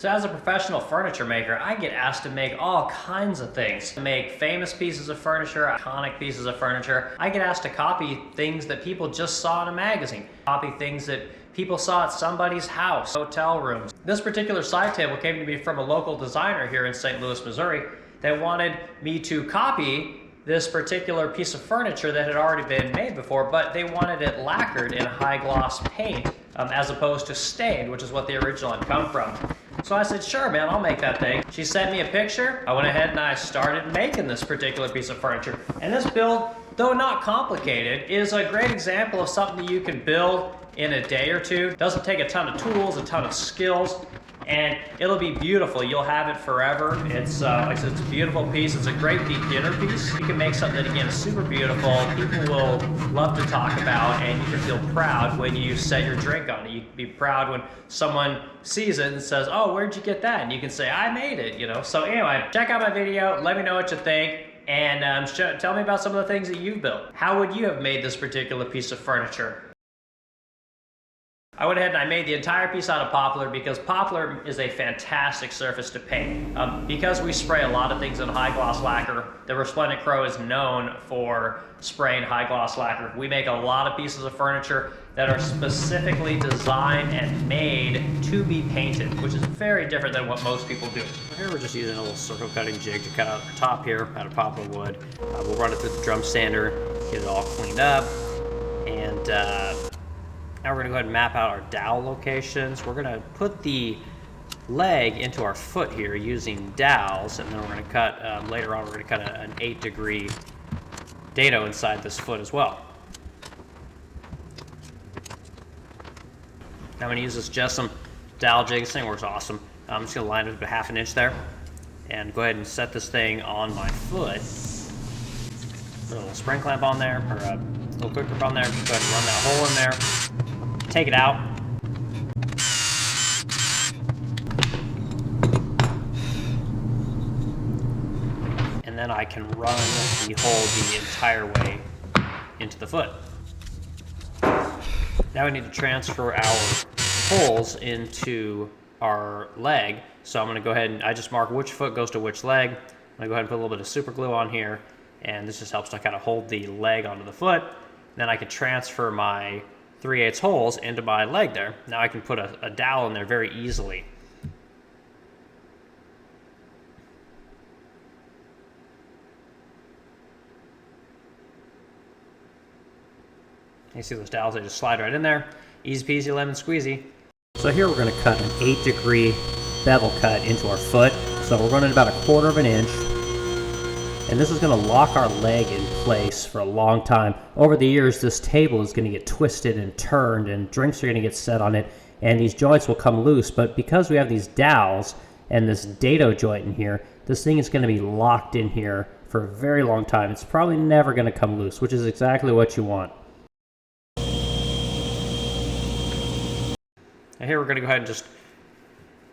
So as a professional furniture maker, I get asked to make all kinds of things. To make famous pieces of furniture, iconic pieces of furniture. I get asked to copy things that people just saw in a magazine. Copy things that people saw at somebody's house, hotel rooms. This particular side table came to me from a local designer here in St. Louis, Missouri, that wanted me to copy this particular piece of furniture that had already been made before, but they wanted it lacquered in high gloss paint as opposed to stained, which is what the original had come from. So I said, sure, man, I'll make that thing. She sent me a picture. I went ahead and I started making this particular piece of furniture. And this build, though not complicated, is a great example of something that you can build in a day or two. It doesn't take a ton of tools, a ton of skills, and it'll be beautiful. You'll have it forever. It's a beautiful piece. It's a great beginner piece. You can make something that, again, is super beautiful. People will love to talk about, and you can feel proud when you set your drink on it. You can be proud when someone sees it and says, oh, where'd you get that? And you can say, I made it, you know? So anyway, check out my video. Let me know what you think. And tell me about some of the things that you've built. How would you have made this particular piece of furniture? I went ahead and I made the entire piece out of poplar because poplar is a fantastic surface to paint. Because we spray a lot of things in high gloss lacquer, the Resplendent Crow is known for spraying high gloss lacquer. We make a lot of pieces of furniture that are specifically designed and made to be painted, which is very different than what most people do. Here we're just using a little circle cutting jig to cut out the top here out of poplar wood. We'll run it through the drum sander, get it all cleaned up, and now we're gonna go ahead and map out our dowel locations. We're gonna put the leg into our foot here using dowels, and then we're gonna cut, later on, we're gonna cut an 8-degree dado inside this foot as well. Now I'm gonna use this Jessom dowel jig. This thing works awesome. I'm just gonna line it up a ½ inch there, and go ahead and set this thing on my foot. Put a little spring clamp on there, or a little quick grip on there. Go ahead and run that hole in there. Take it out. And then I can run the hole the entire way into the foot. Now we need to transfer our holes into our leg. So I'm gonna go ahead and I just mark which foot goes to which leg. I'm gonna go ahead and put a little bit of super glue on here, and this just helps to kind of hold the leg onto the foot. Then I can transfer my 3/8 holes into my leg there. Now I can put a dowel in there very easily. You see those dowels, they just slide right in there. Easy peasy lemon squeezy. So here we're gonna cut an 8-degree bevel cut into our foot. So we're running about 1/4 inch. And this is going to lock our leg in place for a long time. Over the years, this table is going to get twisted and turned, and drinks are going to get set on it, and these joints will come loose. But because we have these dowels and this dado joint in here, this thing is going to be locked in here for a very long time. It's probably never going to come loose, which is exactly what you want. Now here we're going to go ahead and just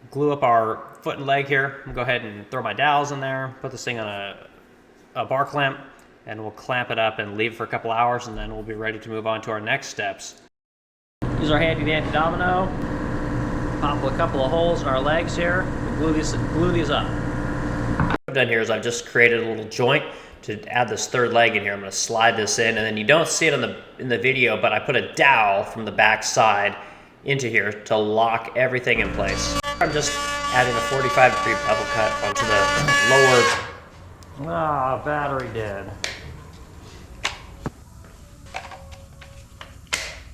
glue up our foot and leg here. I'm going to go ahead and throw my dowels in there, put this thing on a bar clamp, and we'll clamp it up and leave it for a couple hours, and then we'll be ready to move on to our next steps. Use our handy dandy domino, pop a couple of holes in our legs here, and glue these up. What I've done here is I've just created a little joint to add this third leg in here. I'm going to slide this in, and then you don't see it in the video, but I put a dowel from the back side into here to lock everything in place. I'm just adding a 45-degree bevel cut onto the lower battery dead.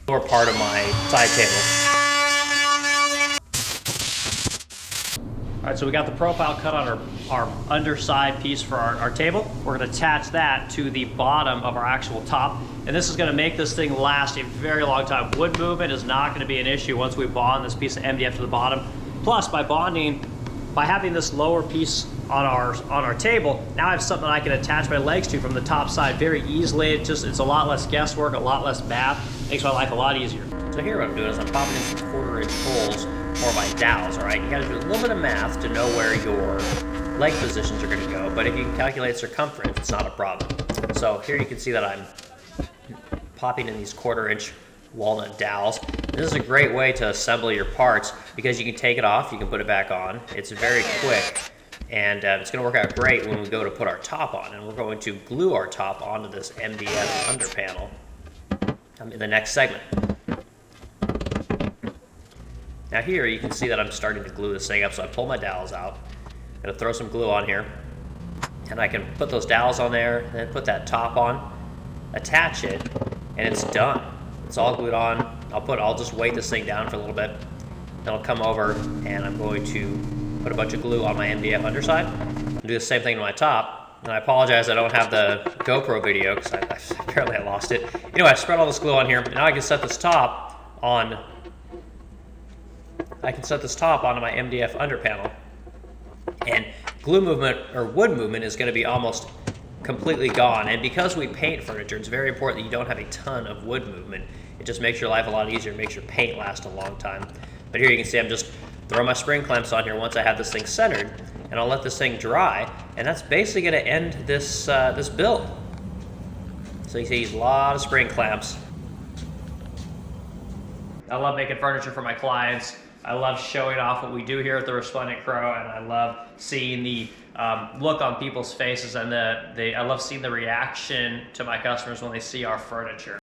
Lower part of my side table. Alright, so we got the profile cut on our underside piece for our table. We're going to attach that to the bottom of our actual top. And this is going to make this thing last a very long time. Wood movement is not going to be an issue once we bond this piece of MDF to the bottom. Plus, by having this lower piece on our table, now I have something I can attach my legs to from the top side very easily. It's a lot less guesswork, a lot less math. Makes my life a lot easier. So here what I'm doing is I'm popping in some 1/4 inch holes for my dowels, all right? You gotta do a little bit of math to know where your leg positions are gonna go, but if you can calculate circumference, it's not a problem. So here you can see that I'm popping in these 1/4 inch walnut dowels. This is a great way to assemble your parts because you can take it off, you can put it back on. It's very quick, and it's going to work out great when we go to put our top on. And we're going to glue our top onto this MDF under panel in the next segment. Now here you can see that I'm starting to glue this thing up, so I pull my dowels out. I'm going to throw some glue on here, and I can put those dowels on there, and then put that top on, attach it, and it's done. It's all glued on. I'll just weight this thing down for a little bit. Then I'll come over, and I'm going to put a bunch of glue on my MDF underside. I'll do the same thing to my top. And I apologize I don't have the GoPro video, because apparently I lost it. Anyway, I spread all this glue on here, and now I can set this top on. I can set this top onto my MDF under panel, and glue movement or wood movement is going to be almost completely gone. And because we paint furniture, it's very important that you don't have a ton of wood movement. It just makes your life a lot easier, makes your paint last a long time. But here you can see I'm just throwing my spring clamps on here once I have this thing centered, and I'll let this thing dry, and that's basically going to end this this build. So you see a lot of spring clamps. I love making furniture for my clients. I love showing off what we do here at the Resplendent Crow, and I love seeing the look on people's faces, and I love seeing the reaction to my customers when they see our furniture.